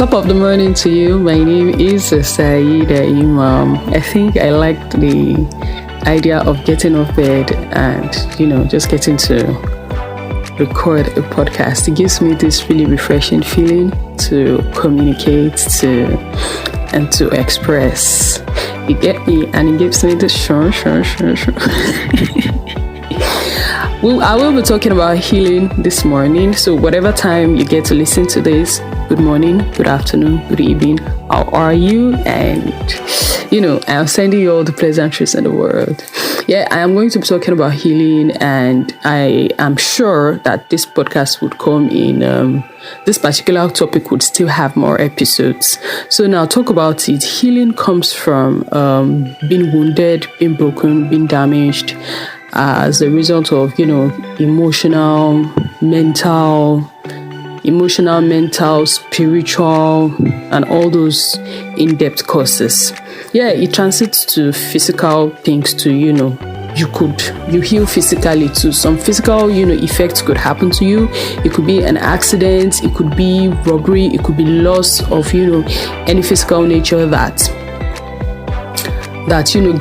Top of the morning to you. My name is Saida Imam. I think I liked the idea of getting off bed and, just getting to record a podcast. It gives me this really refreshing feeling to communicate and to express. You get me? And it gives me this sure. I will be talking about healing this morning. So whatever time you get to listen to this, good morning, good afternoon, good evening. How are you? And, I'm sending you all the pleasantries in the world. Yeah, I am going to be talking about healing, and I am sure that this podcast would come in, this particular topic would still have more episodes. So now talk about it. Healing comes from being wounded, being broken, being damaged, as a result of, emotional, mental, spiritual, and all those in-depth causes. Yeah, it transits to physical things too, you heal physically too. Some physical, effects could happen to you. It could be an accident, it could be robbery, it could be loss of, any physical nature that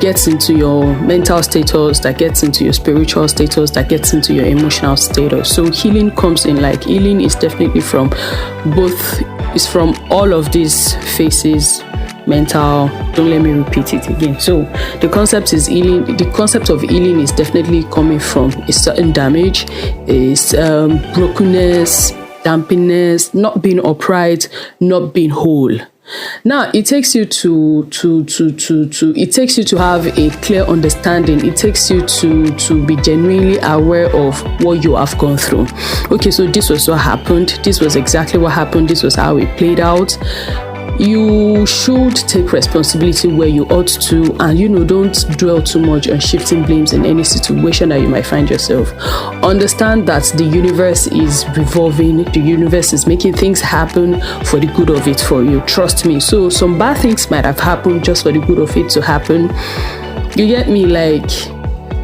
gets into your mental status, that gets into your spiritual status, that gets into your emotional status. So healing comes in, healing is definitely from both, it's from all of these phases. Mental, don't let me repeat it again. So the concept is healing. The concept of healing is definitely coming from a certain damage, is brokenness, dampiness, not being upright, not being whole. Now it takes you to have a clear understanding. It takes you to be genuinely aware of what you have gone through. Okay, so this was what happened. This was exactly what happened. This was how it played out. You should take responsibility where you ought to, and don't dwell too much on shifting blames in any situation that you might find yourself. Understand that the universe is revolving, the universe is making things happen for the good of it for you. Trust me. So some bad things might have happened just for the good of it to happen. You get me?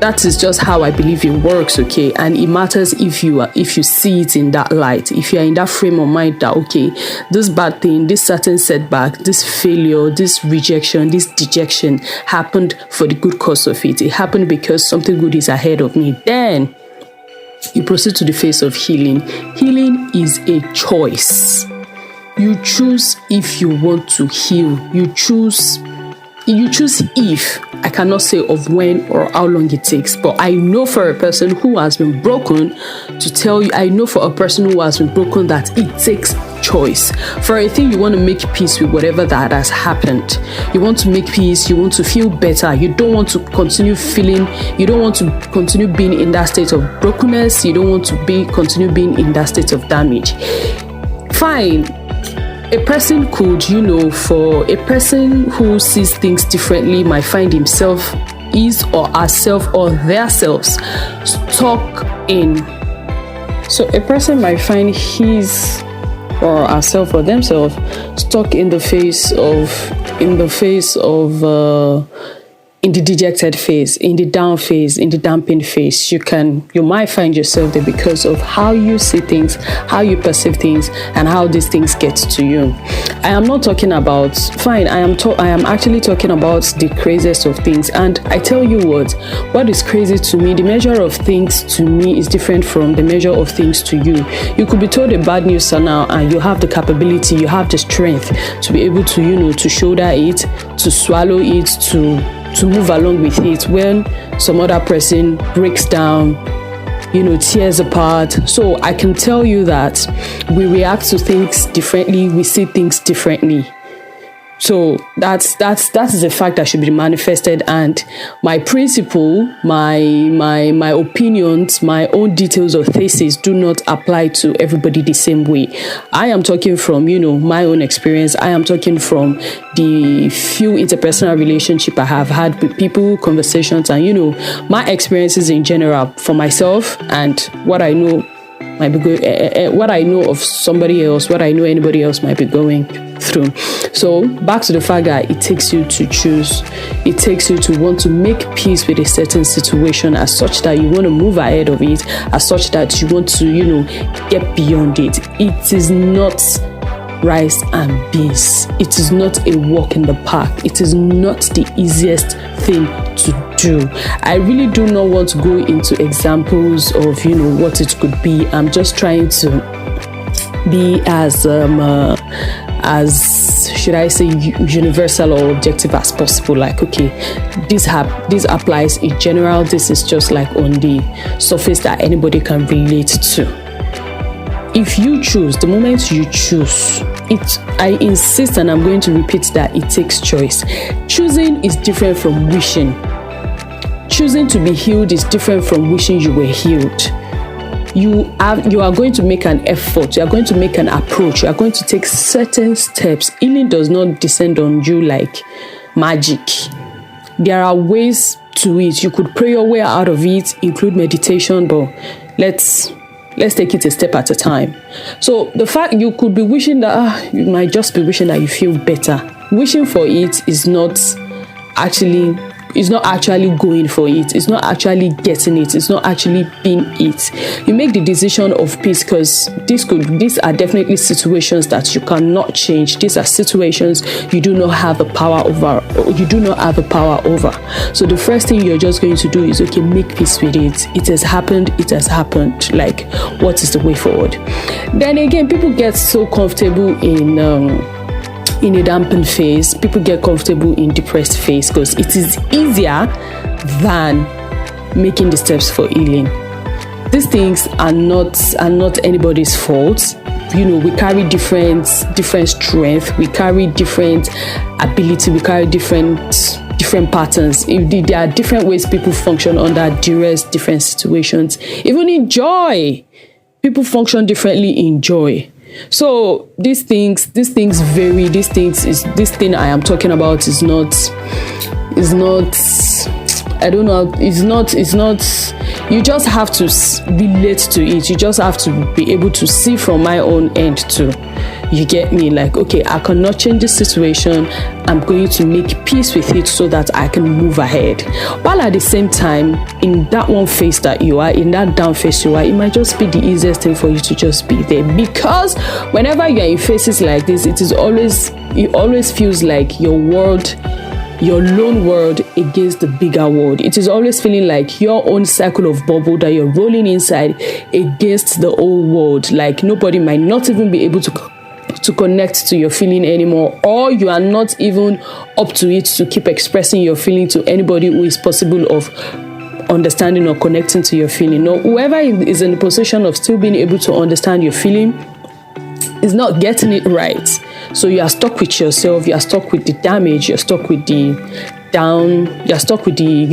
That is just how I believe it works, okay? And it matters if you see it in that light, if you're in that frame of mind that, okay, this bad thing, this certain setback, this failure, this rejection, this dejection happened for the good cause of it. It happened because something good is ahead of me. Then you proceed to the phase of healing. Healing is a choice. You choose if you want to heal. You choose if. I cannot say of when or how long it takes, but I know for a person who has been broken that it takes choice. For a thing, you want to make peace with whatever that has happened. You want to make peace, you want to feel better. You don't want to continue being in that state of brokenness. You don't want to continue being in that state of damage. Fine. A person could, for a person who sees things differently might find himself, his or herself or their selves stuck in. So a person might find his or herself or themselves stuck in the dejected phase, in the down phase, in the dampened phase. You might find yourself there because of how you see things, how you perceive things, and how these things get to you. I am not talking about, I am actually talking about the craziest of things. And I tell you what is crazy to me, the measure of things to me is different from the measure of things to you. You could be told a bad news now, and you have the capability, you have the strength to be able to, to shoulder it, to swallow it, to move along with it, when some other person breaks down, tears apart. So I can tell you that we react to things differently, we see things differently. So that is a fact that should be manifested, and my principle, my opinions, my own details or thesis do not apply to everybody the same way. I am talking from, my own experience. I am talking from the few interpersonal relationship I have had with people, conversations, and my experiences in general for myself, and what I know might be what I know of somebody else, what I know anybody else might be going through. So back to the fact that it takes you to choose. It takes you to want to make peace with a certain situation, as such that you want to move ahead of it, as such that you want to, get beyond it. It is not rice and beans. It is not a walk in the park. It is not the easiest thing to do. I really do not want to go into examples of, what it could be. I'm just trying to be as should I say, universal or objective as possible. Like, okay, this applies in general. This is just like on the surface that anybody can relate to. If you choose, the moment you choose it, I insist, and I'm going to repeat that it takes choice. Choosing is different from wishing. Choosing to be healed is different from wishing you were healed. You are going to make an effort. You are going to make an approach. You are going to take certain steps. Healing does not descend on you like magic. There are ways to it. You could pray your way out of it, include meditation, but let's take it a step at a time. So the fact you could be wishing that you might just be wishing that you feel better. Wishing for it is not actually going for it. It's not actually getting it. It's not actually being it. You make the decision of peace, because these are definitely situations that you cannot change. These are situations you do not have the power over. So the first thing you're just going to do is, okay, make peace with it. It has happened. Like, what is the way forward? Then again, people get so comfortable in a dampened phase. People get comfortable in depressed phase because it is easier than making the steps for healing. These things are not anybody's fault. We carry different strength, we carry different ability, we carry different patterns. There are different ways people function under duress, different situations. Even in joy, people function differently in joy. So these things vary. This thing I am talking about is not I don't know. It's not. You just have to relate to it. You just have to be able to see from my own end too. You get me? Like, okay, I cannot change this situation. I'm going to make peace with it so that I can move ahead. While at the same time, in that one phase that you are, in that down phase you are, it might just be the easiest thing for you to just be there. Because whenever you're in phases like this, it always feels like your lone world against the bigger world. It is always feeling like your own circle of bubble that you're rolling inside against the whole world. Like nobody might not even be able to connect to your feeling anymore, or you are not even up to it to keep expressing your feeling to anybody who is possible of understanding or connecting to your feeling. No, whoever is in the position of still being able to understand your feeling is not getting it right. So you are stuck with yourself, you are stuck with the damage, you're stuck with the you're stuck with the,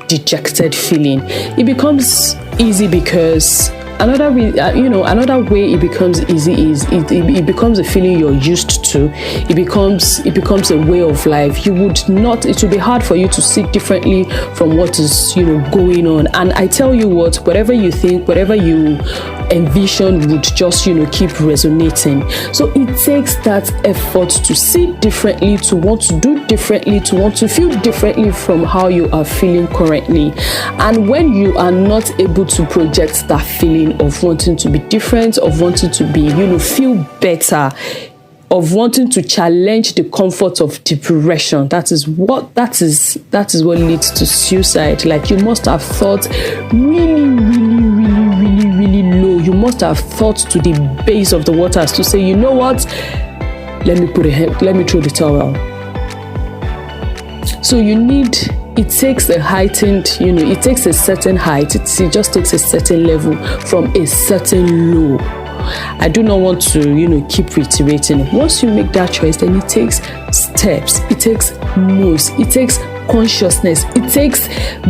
dejected feeling. It becomes easy because another way it becomes easy is it becomes a feeling you're used to. It becomes a way of life. It will be hard for you to see differently from what is, going on. And I tell you what, whatever you think, whatever you envision would just, keep resonating. So it takes that effort to see differently, to want to do differently, to want to feel differently from how you are feeling currently. And when you are not able to project that feeling of wanting to be different, of wanting to be, feel better, of wanting to challenge the comfort of depression, that is what leads to suicide. Like, you must have thought really, really, really, really, really low. You must have thought to the base of the waters to say, you know what, let me throw the towel out. So it takes a heightened, it takes a certain height. It just takes a certain level from a certain low. I do not want to, keep reiterating. Once you make that choice, then it takes steps, it takes moves, it takes consciousness, it takes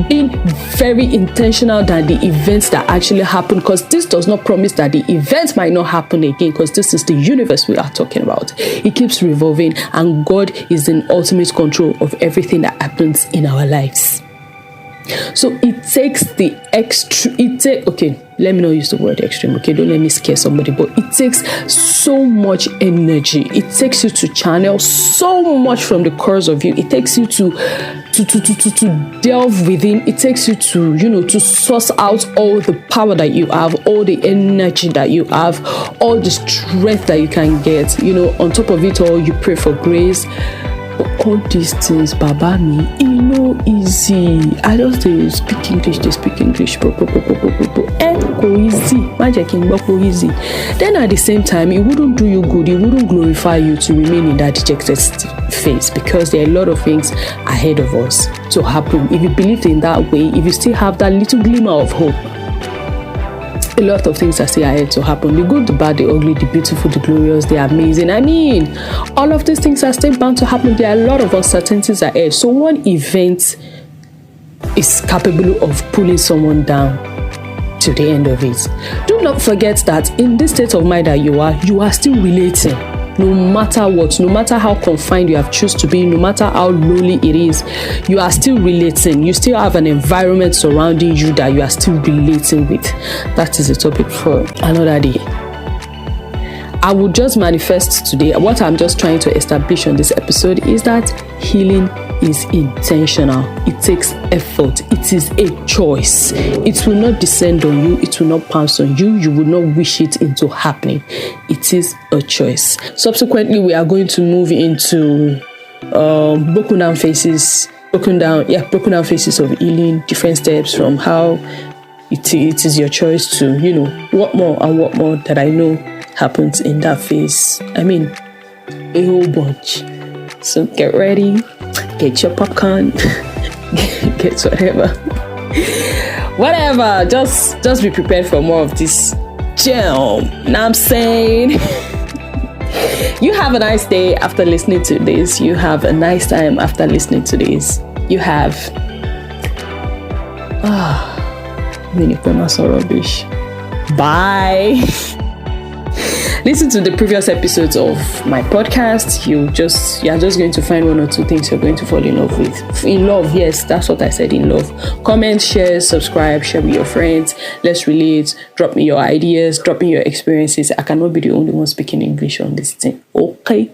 being very intentional than the events that actually happen, because this does not promise that the events might not happen again, because this is the universe we are talking about. It keeps revolving, and God is in ultimate control of everything that happens in our lives. So it takes the extra, let me not use the word extreme, okay? Don't let me scare somebody, but it takes so much energy. It takes you to channel so much from the cores of you. It takes you to delve within. It takes you to, to source out all the power that you have, all the energy that you have, all the strength that you can get. On top of it all, you pray for grace. But all these things, Baba me, easy. I just speak English, they speak English. Go easy. Go easy. Then at the same time, it wouldn't do you good. It wouldn't glorify you to remain in that dejected phase, because there are a lot of things ahead of us to happen. If you believed in that way, if you still have that little glimmer of hope, a lot of things are still ahead to happen. The good, the bad, the ugly, the beautiful, the glorious, the amazing. All of these things are still bound to happen. There are a lot of uncertainties ahead. So one event is capable of pulling someone down to the end of it. Do not forget that in this state of mind that you are still relating. No matter what, no matter how confined you have chosen to be, no matter how lonely it is, you are still relating. You still have an environment surrounding you that you are still relating with. That is a topic for another day. I would just manifest today. What I'm just trying to establish on this episode is that healing is intentional. It takes effort. It is a choice. It will not descend on you. It will not pounce on you. You will not wish it into happening. It is a choice. Subsequently, we are going to move into broken down phases of healing, different steps from how it is your choice to, what more that I know happens in that phase. A whole bunch. So get ready, get your popcorn, get whatever. Just be prepared for more of this gem. Now I'm saying, you have a nice day after listening to this. You have a nice time after listening to this. You have so rubbish. Bye. Listen to the previous episodes of my podcast. You are just going to find one or two things you're going to fall in love with. In love, yes, that's what I said, in love. Comment, share, subscribe, share with your friends. Let's relate. Drop me your ideas, drop me your experiences. I cannot be the only one speaking English on this thing. Okay.